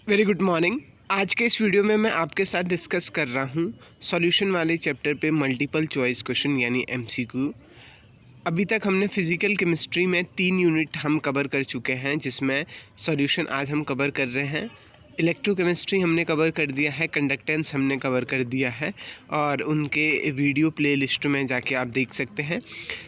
Very good morning. आज के इस वीडियो में मैं आपके साथ डिस्कस कर रहा हूँ सॉल्यूशन वाले चैप्टर पे मल्टीपल चॉइस क्वेश्चन यानी एमसीक्यू। अभी तक हमने फिज़िकल केमिस्ट्री में 3 यूनिट हम कवर कर चुके हैं, जिसमें सॉल्यूशन आज हम कवर कर रहे हैं। इलेक्ट्रोकेमिस्ट्री हमने कवर कर दिया है, कंडक्टेंस हमने कवर कर दिया है और उनके वीडियो प्लेलिस्ट में जाके आप देख सकते हैं।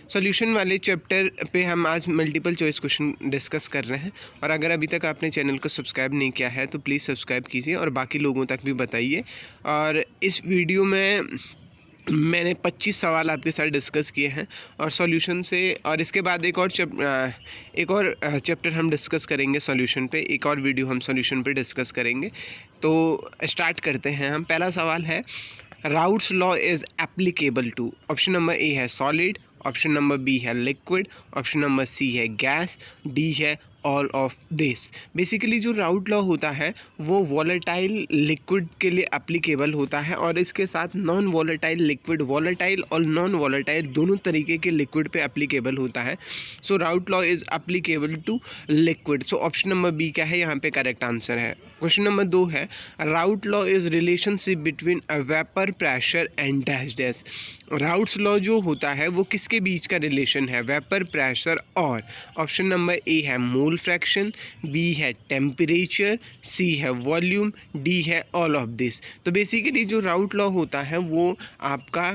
सॉल्यूशन वाले चैप्टर पे हम आज मल्टीपल चॉइस क्वेश्चन डिस्कस कर रहे हैं। और अगर अभी तक आपने चैनल को सब्सक्राइब नहीं किया है तो प्लीज़ सब्सक्राइब कीजिए और बाकी लोगों तक भी बताइए। और इस वीडियो में मैंने 25 सवाल आपके साथ डिस्कस किए हैं और सॉल्यूशन से, और इसके बाद एक और चैप्टर हम डिस्कस करेंगे सॉल्यूशन पे, एक और वीडियो हम सॉल्यूशन पे डिस्कस करेंगे। तो स्टार्ट करते हैं हम। पहला सवाल है, Raoult's law is applicable to. Option number A है सॉलिड, ऑप्शन नंबर बी है लिक्विड, ऑप्शन नंबर सी है गैस, डी है ऑल ऑफ दिस। बेसिकली जो राउट लॉ होता है वो वॉलेटाइल लिक्विड के लिए एप्लीकेबल होता है और इसके साथ नॉन वॉलेटाइल लिक्विड, वॉलेटाइल और नॉन वॉलेटाइल दोनों तरीके के लिक्विड पे एप्लीकेबल होता है। So Raoult law is applicable to liquid. So option number B क्या है यहाँ पे करेक्ट आंसर है। क्वेश्चन नंबर 2 है, Raoult law is relationship between a vapour pressure and dash dash. Raoult's law जो होता है वो किसके बीच का रिलेशन है, वेपर प्रेशर और। ऑप्शन नंबर ए है मोल फ्रैक्शन, बी है टेम्परेचर, सी है वॉल्यूम, डी है ऑल ऑफ दिस। तो बेसिकली जो राउट लॉ होता है वो आपका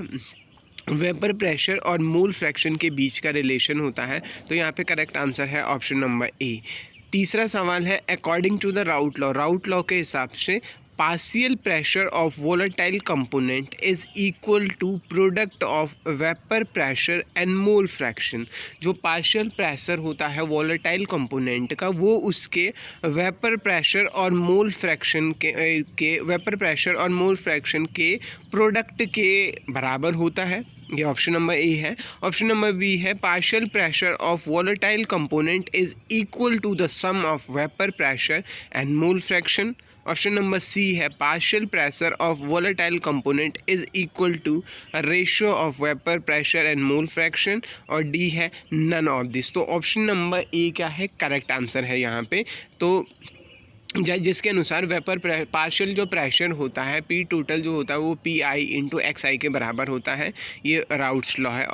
वेपर प्रेशर और मोल फ्रैक्शन के बीच का रिलेशन होता है। तो यहाँ पे करेक्ट आंसर है ऑप्शन नंबर ए। तीसरा सवाल है, according to the Raoult law के हिसाब से partial pressure of volatile component is equal to product of vapour pressure and mole fraction. जो पार्शियल प्रेशर होता है वोलेटाइल कंपोनेंट का वो उसके वेपर प्रेशर और मोल फ्रैक्शन के वेपर प्रेशर और मोल फ्रैक्शन के प्रोडक्ट के बराबर होता है। ये ऑप्शन नंबर ए है। ऑप्शन नंबर बी है, partial pressure of volatile component is equal to the sum of vapour pressure and mole fraction. Option number C है, partial pressure of volatile component is equal to ratio of vapour pressure and mole fraction, और D है none of this. तो option number A क्या है correct answer है यहाँ पे। तो जिसके अनुसार वेपर पार्शियल जो प्रेशर होता है पी टोटल जो होता है वो पी आई इंटू एक्स आई के बराबर होता है। ये राउट्स लॉ है।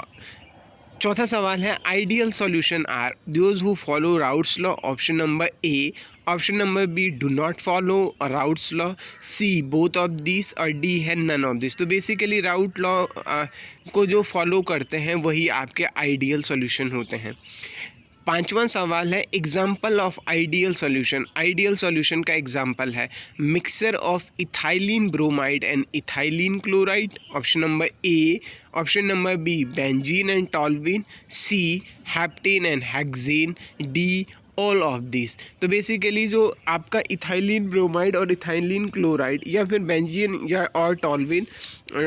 चौथा सवाल है, ideal solution are those who follow Raoult's law. Option number A, option number B do not follow Raoult's law, C both of this, और डी है नन ऑफ दिस। तो बेसिकली राउट लॉ को जो follow करते हैं वही आपके ideal solution होते हैं। पांचवा सवाल है, example of ideal solution. Ideal solution का एग्जाम्पल है mixture of ethylene bromide and ethylene chloride. Option number A, option number B benzene and toluene, C heptane and hexane, D all of this. तो basically जो आपका ethylene bromide और ethylene chloride या फिर benzene या और टॉल्विन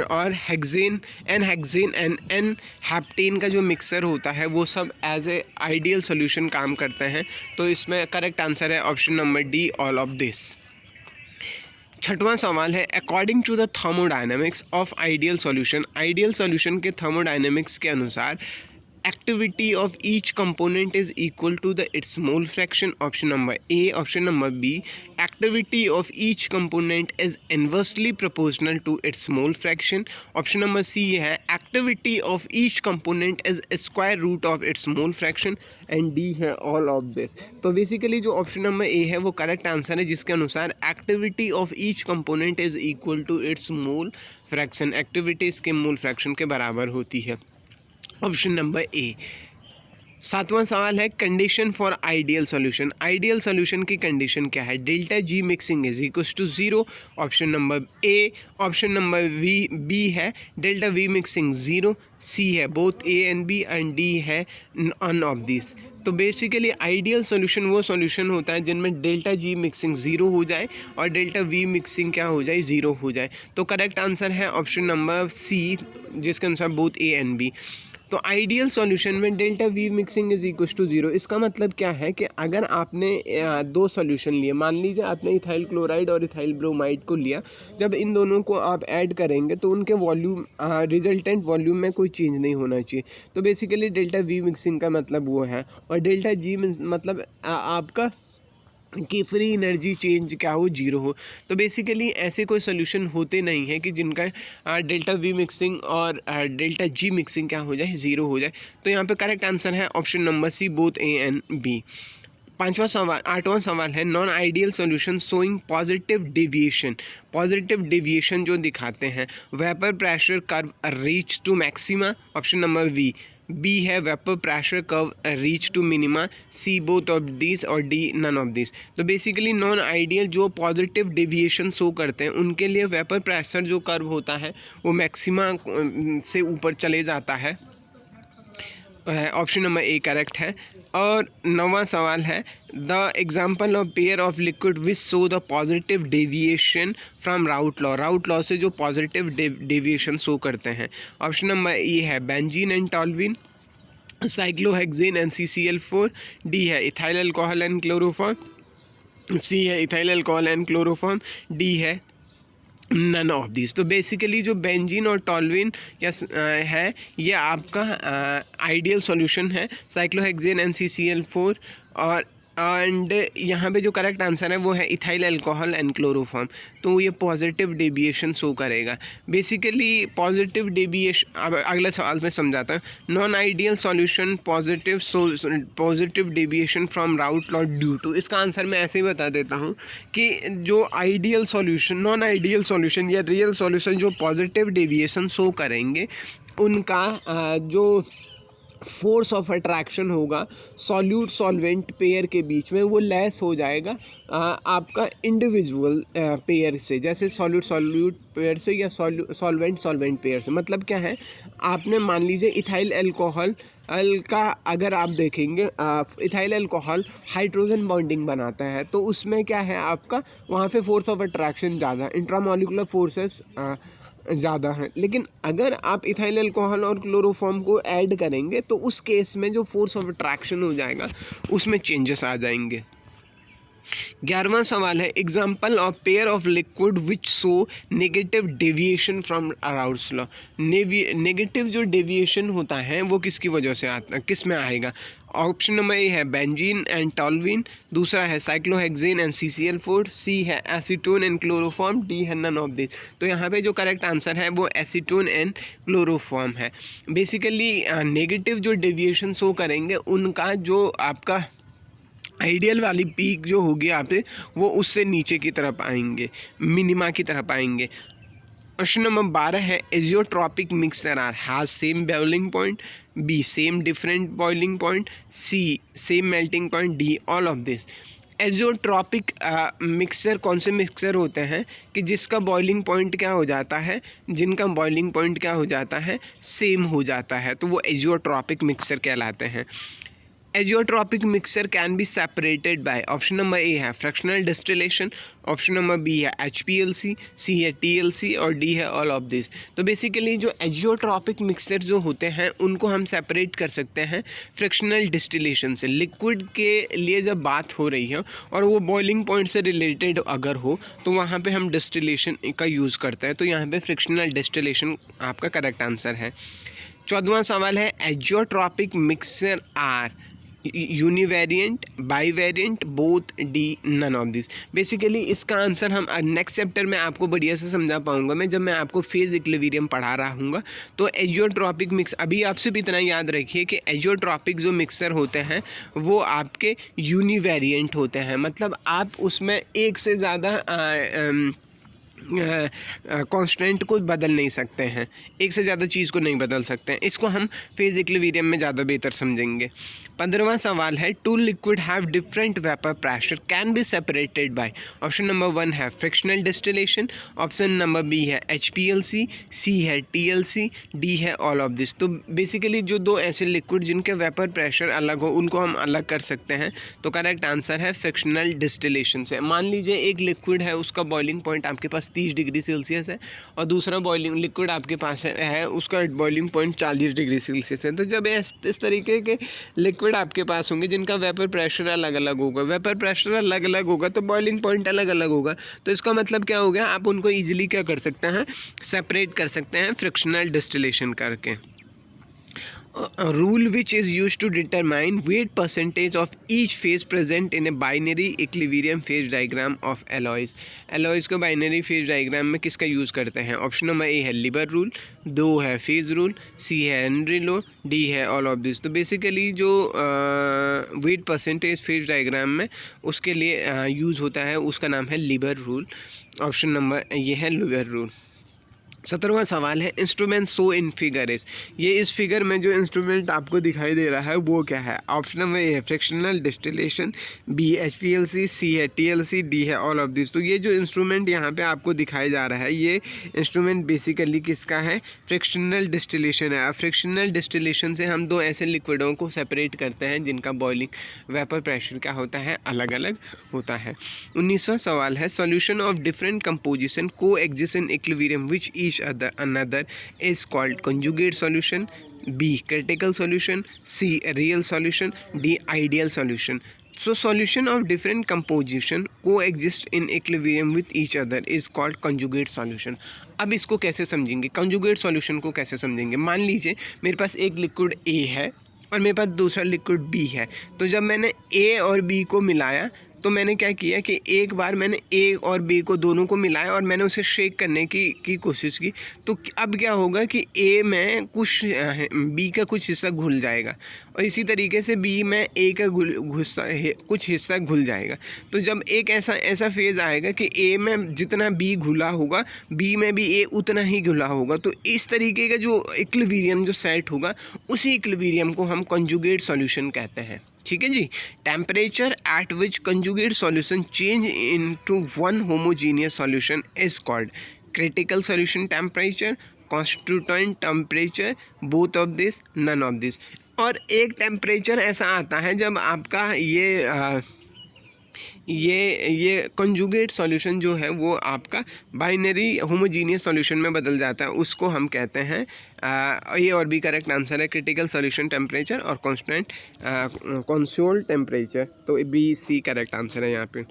और हेक्सेन एंड हेप्टेन का जो मिक्सर होता है वो सब एज ए आइडियल सॉल्यूशन काम करते हैं। तो इसमें करेक्ट आंसर है option number D all of this. छठवां सवाल है, according to the thermodynamics of ideal solution. Ideal solution के थर्मोडायनेमिक्स के अनुसार activity of each component is equal to the its mole fraction. Option number A. Option number B, activity of each component is inversely proportional to its mole fraction. Option number C है, activity of each component is square root of its mole fraction, and D है all of this। तो basically जो option number A है वो correct answer है, जिसके अनुसार activity of each component is equal to its mole fraction. Activity इसके mole fraction के बराबर होती है। Option number A. सातवां सवाल है, condition for ideal solution. Ideal solution की कंडीशन क्या है, delta G mixing is equal to 0। Option number A. Option number B है डेल्टा वी मिक्सिंग 0, सी है both A and B, and D है none of this. तो basically ideal solution वो solution होता है जिनमें डेल्टा जी मिक्सिंग 0 हो जाए और डेल्टा वी मिक्सिंग क्या हो जाए, 0 हो जाए। तो करेक्ट आंसर है ऑप्शन नंबर सी, जिसके अनुसार बोथ ए एंड बी। तो आइडियल सॉल्यूशन में delta V mixing is equal to 0। इसका मतलब क्या है कि अगर आपने दो सॉल्यूशन लिए, मान लीजिए आपने इथाइल क्लोराइड और इथाइल ब्रोमाइड को लिया, जब इन दोनों को आप ऐड करेंगे तो उनके वॉल्यूम रिजल्टेंट वॉल्यूम में कोई चेंज नहीं होना चाहिए। तो बेसिकली डेल्टा वी मिक्सिंग का मतलब वो है, और डेल्टा जी मतलब आपका कि फ्री एनर्जी चेंज क्या हो, जीरो हो। तो बेसिकली ऐसे कोई सोल्यूशन होते नहीं है कि जिनका डेल्टा वी मिक्सिंग और डेल्टा जी मिक्सिंग क्या हो जाए, ज़ीरो हो जाए। तो यहाँ पे करेक्ट आंसर है option number C, both A and B. आठवां सवाल है non ideal solution showing positive deviation. Positive deviation जो दिखाते हैं, vapour pressure curve reach to maxima, option number B है vapour pressure curve reach to minima, C both of this और D none of this. तो basically non ideal जो positive deviation show करते हैं उनके लिए वेपर प्रेशर जो curve होता है वो मैक्सिमा से ऊपर चले जाता है। ऑप्शन नंबर ए करेक्ट है। और 9वां सवाल है the example of pair of liquid which show the positive deviation from Raoult law. Route law से जो पॉजिटिव डेविएशन शो करते हैं, ऑप्शन नंबर ए है benzene and toluene, cyclohexane and CCl4, D है ethyl alcohol and chloroform, C है ethyl alcohol and chloroform, D है none of this. तो basically जो बेंजीन और टॉल्विन या है ये आपका आइडियल सॉल्यूशन है, साइक्लोहेक्सेन एंड CCl4, और एंड यहाँ पे जो करेक्ट आंसर है वो है इथाइल अल्कोहल एंड क्लोरोफॉर्म। तो ये पॉजिटिव डेविएशन शो करेगा। बेसिकली पॉजिटिव डेविएशन, अब अगला सवाल में समझाता हूँ। Non ideal solution positive deviation from Raoult law due to. इसका आंसर मैं ऐसे ही बता देता हूँ कि जो ideal solution, non ideal solution या रियल सॉल्यूशन जो पॉजिटिव डेविएशन शो करेंगे उनका जो फोर्स ऑफ अट्रैक्शन होगा सॉल्यूट सॉल्वेंट पेयर के बीच में वो लेस हो जाएगा आपका इंडिविजुअल पेयर से, जैसे सॉल्यूट पेयर से या सॉल्वेंट पेयर से। मतलब क्या है, आपने मान लीजिए इथाइल अल्कोहल का अगर आप देखेंगे, इथाइल अल्कोहल हाइड्रोजन बॉन्डिंग बनाता है तो उसमें क्या है आपका वहाँ पे फोर्स ऑफ अट्रैक्शन ज़्यादा, इंट्रामोलिकुलर फोर्सेस ज़्यादा है। लेकिन अगर आप इथाइल अल्कोहल और क्लोरोफॉर्म को ऐड करेंगे तो उस केस में जो फोर्स ऑफ अट्रैक्शन हो जाएगा उसमें चेंजेस आ जाएंगे। 11वां सवाल है example of pair of liquid which show negative deviation from routes law. Negative जो डेविएशन होता है वो किसकी वजह से आता, किस में आएगा? ऑप्शन नंबर ए है बेंजीन एंड टॉल्विन, दूसरा है साइक्लोहेक्सेन एंड CCl4, सी है एसीटोन एंड क्लोरोफॉर्म, डी है नन ऑफ दिस। तो यहाँ पे जो करेक्ट आंसर है वो एसीटोन एंड क्लोरोफॉर्म है। बेसिकली नेगेटिव जो डेविएशन शो करेंगे उनका जो आपका आइडियल वाली पीक जो होगी यहाँ पे वो उससे नीचे की तरफ आएंगे, मिनिमा की तरफ आएंगे। क्वेश्चन नंबर 12 है azeotropic mixture are has same boiling point, B same different boiling point, C same melting point, D all of this. Azeotropic mixture कौन से मिक्सचर होते हैं कि जिसका बॉइलिंग पॉइंट क्या हो जाता है, जिनका बॉइलिंग पॉइंट क्या हो जाता है, सेम हो जाता है, तो वो एजियोट्रॉपिक मिक्सचर कहलाते हैं। Azeotropic mixture can be separated by, option number A है fractional distillation, option number B है HPLC, सी है TLC और डी है ऑल ऑफ दिस। तो बेसिकली जो एजियोट्रॉपिक मिक्सचर जो होते हैं उनको हम सेपरेट कर सकते हैं फ्रैक्शनल डिस्टिलेशन से। लिक्विड के लिए जब बात हो रही है और वो बॉइलिंग पॉइंट से रिलेटेड अगर हो तो वहाँ पे हम डिस्टिलेशन का यूज़ करते हैं, तो यहाँ पे फ्रैक्शनल डिस्टिलेशन आपका करेक्ट आंसर है। 14वां सवाल है azeotropic mixture are univariant, bivariant, both, D none of this. Basically इसका आंसर हम नेक्स्ट चैप्टर में आपको बढ़िया से समझा पाऊंगा मैं, जब मैं आपको फेज इक्विलिब्रियम पढ़ा रहा हूँगा। तो एजियोट्रॉपिक मिक्स, अभी आप सिर्फ इतना याद रखिए कि एजियोट्रॉपिक जो मिक्सर होते हैं वो आपके यूनिवेरिएंट होते हैं, मतलब आप उसमें एक से ज़्यादा कांस्टेंट को बदल नहीं सकते हैं, एक से ज़्यादा चीज़ को नहीं बदल सकते हैं। इसको हम फेज इक्विलिब्रियम में ज़्यादा बेहतर समझेंगे। 15वां सवाल है two liquid have different vapour pressure can be separated by, option number 1 है frictional distillation, option number B है HPLC, सी है TLC, डी है ऑल ऑफ दिस। तो बेसिकली जो दो ऐसे लिक्विड जिनके वेपर प्रेशर अलग हो उनको हम अलग कर सकते हैं, तो करेक्ट आंसर है फ्रिक्शनल डिस्टिलेशन से। मान लीजिए एक लिक्विड है उसका बॉइलिंग पॉइंट आपके पास 30 डिग्री सेल्सियस है और दूसरा बॉइलिंग लिक्विड आपके पास है उसका बॉइलिंग पॉइंट 40 डिग्री सेल्सियस है। तो जब इस तरीके के लिक्विड आपके पास होंगे जिनका वेपर प्रेशर अलग अलग होगा, वेपर प्रेशर अलग अलग होगा तो बॉइलिंग पॉइंट अलग अलग होगा। तो इसका मतलब क्या हो गया, आप उनको ईजिली क्या कर सकते हैं, सेपरेट कर सकते हैं फ्रिक्शनल डिस्टिलेशन करके। rule which is used to determine weight percentage of each phase present in a binary equilibrium phase diagram of alloys. alloys को binary phase diagram में किसका यूज़ करते हैं? ऑप्शन नंबर ए है लिबर रूल, 2 है phase rule, सी है Henry law, D है all of this. तो बेसिकली जो वेट परसेंटेज फेज डायग्राम में उसके लिए यूज़ होता है उसका नाम है लिबर रूल. ऑप्शन नंबर ये है लिबर रूल. 17वां सवाल है instrument so in figure is. ये इस फिगर में जो इंस्ट्रूमेंट आपको दिखाई दे रहा है वो क्या है? ऑप्शन नंबर ए है frictional distillation, B HPLC, C है TLC, डी है ऑल ऑफ दिस. तो ये जो इंस्ट्रूमेंट यहाँ पे आपको दिखाया जा रहा है ये इंस्ट्रूमेंट बेसिकली किसका है? फ्रिक्शनल डिस्टिलेशन है. अब फ्रिक्शनल डिस्टिलेशन से हम दो ऐसे लिक्विडों को सेपरेट करते हैं जिनका बॉइलिंग वेपर प्रेशर क्या होता है? अलग अलग होता है. 19वां सवाल है सॉल्यूशन ऑफ डिफरेंट कंपोजिशन को exist in equilibrium which each another is called conjugate solution, B critical solution, C real solution, D ideal solution. So solution of different composition coexist in equilibrium with each other is called conjugate solution. अब इसको कैसे समझेंगे? conjugate solution को कैसे समझेंगे? मान लीजिए मेरे पास एक लिक्विड A है और मेरे पास दूसरा लिक्विड B है. तो जब मैंने A और B को मिलाया तो मैंने क्या किया कि एक बार मैंने ए और बी को दोनों को मिलाया और मैंने उसे शेक करने की कोशिश की. तो अब क्या होगा कि ए में कुछ बी का कुछ हिस्सा घुल जाएगा और इसी तरीके से बी में ए का कुछ हिस्सा घुल जाएगा. तो जब एक ऐसा फेज़ आएगा कि ए में जितना बी घुला होगा बी में भी ए उतना ही घुला होगा. तो इस तरीके का जो इक्विलिब्रियम जो सेट होगा उसी इक्विलिब्रियम को हम कंजुगेट सॉल्यूशन कहते हैं. ठीक है जी. Temperature at which conjugate solution change into one homogeneous solution is called critical solution temperature, constituent temperature, both of this, none of this. और एक टेम्परेचर ऐसा आता है जब आपका ये कंजुगेट सॉल्यूशन जो है वो आपका बाइनरी होमोजीनियस सॉल्यूशन में बदल जाता है. उसको हम कहते हैं ए और बी करेक्ट आंसर है क्रिटिकल सॉल्यूशन टेम्परेचर और कांस्टेंट कंसोल्ड टेम्परेचर. तो बी सी करेक्ट आंसर है यहाँ पे.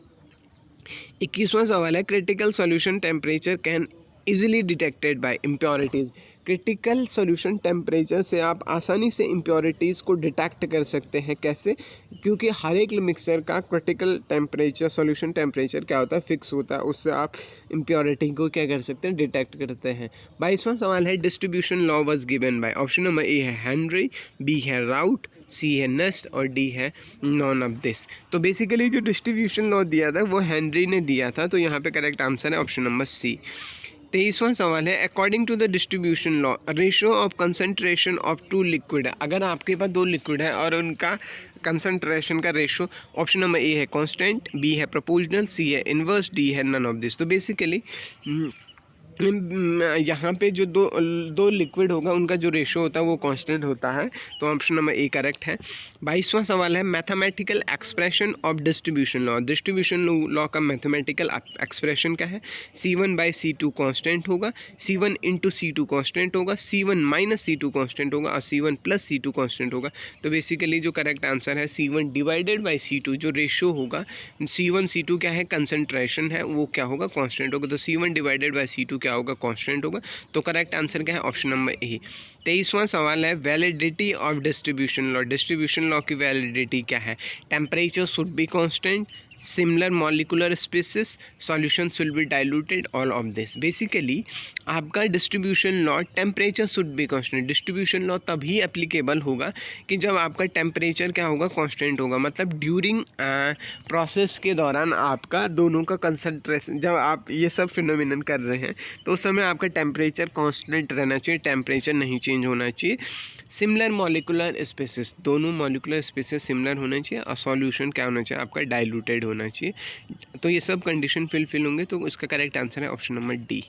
21वां सवाल है critical solution temperature can easily detected by impurities. Critical solution temperature से आप आसानी से इम्प्योरिटीज़ को डिटेक्ट कर सकते हैं. कैसे? क्योंकि हर एक मिक्सर का क्रिटिकल टेम्परेचर सॉल्यूशन टेम्परेचर क्या होता है? फिक्स होता है. उससे आप इम्प्योरिटी को क्या कर सकते हैं? डिटेक्ट करते हैं. 22वां सवाल है distribution law was given by. Option number A है हेनरी, बी है राउट, सी है नेस्ट और डी है नॉन ऑफ दिस. तो बेसिकली जो डिस्ट्रीब्यूशन लॉ दिया था वो हेनरी ने दिया था. तो यहाँ पे करेक्ट आंसर है ऑप्शन नंबर सी. 23वां सवाल है according to the distribution law ratio of concentration of two liquid. अगर आपके पास दो लिक्विड है और उनका कंसंट्रेशन का रेशियो ऑप्शन नंबर ए है कांस्टेंट, बी है प्रोपोर्शनल, सी है इन्वर्स, डी है नन ऑफ दिस. तो बेसिकली यहाँ पे जो दो लिक्विड होगा उनका जो रेशियो होता है वो कांस्टेंट होता है. तो ऑप्शन नंबर ए करेक्ट है. 22वां सवाल है mathematical expression of distribution law. Distribution law का मैथमेटिकल एक्सप्रेशन क्या है? C1/C2 कांस्टेंट होगा, C1 इंटू C2 कांस्टेंट होगा, C1 माइनस C2 कांस्टेंट होगा और C1 प्लस C2 कांस्टेंट होगा. तो बेसिकली जो करेक्ट आंसर है C1 डिवाइडेड बाई C2. जो रेशियो होगा C1 C2 क्या है? कंसंट्रेशन है वो क्या होगा? कांस्टेंट होगा. तो C1 डिवाइडेड बाई C2 क्या होगा? कांस्टेंट होगा. तो करेक्ट आंसर क्या है? ऑप्शन नंबर ए. 23वां सवाल है validity of distribution law. Distribution law की वैलिडिटी क्या है? Temperature should be constant, similar molecular species, solution should be diluted, all of this. Basically आपका distribution law temperature should be constant. Distribution law तभी applicable होगा कि जब आपका temperature क्या होगा? कांस्टेंट होगा. मतलब ड्यूरिंग प्रोसेस के दौरान आपका दोनों का कंसंट्रेशन जब आप ये सब फिनोमिनन कर रहे हैं तो उस समय आपका टेम्परेचर कांस्टेंट रहना चाहिए, टेम्परेचर नहीं चेंज होना चाहिए. सिमिलर मॉलिकुलर स्पीसीज, दोनों मॉलिकुलर स्पीसीज सिमिलर होना चाहिए और सॉल्यूशन क्या होना चाहिए? आपका डाइल्यूटेड होना चाहिए. तो ये सब कंडीशन फिल होंगे. तो इसका करेक्ट आंसर है ऑप्शन नंबर डी.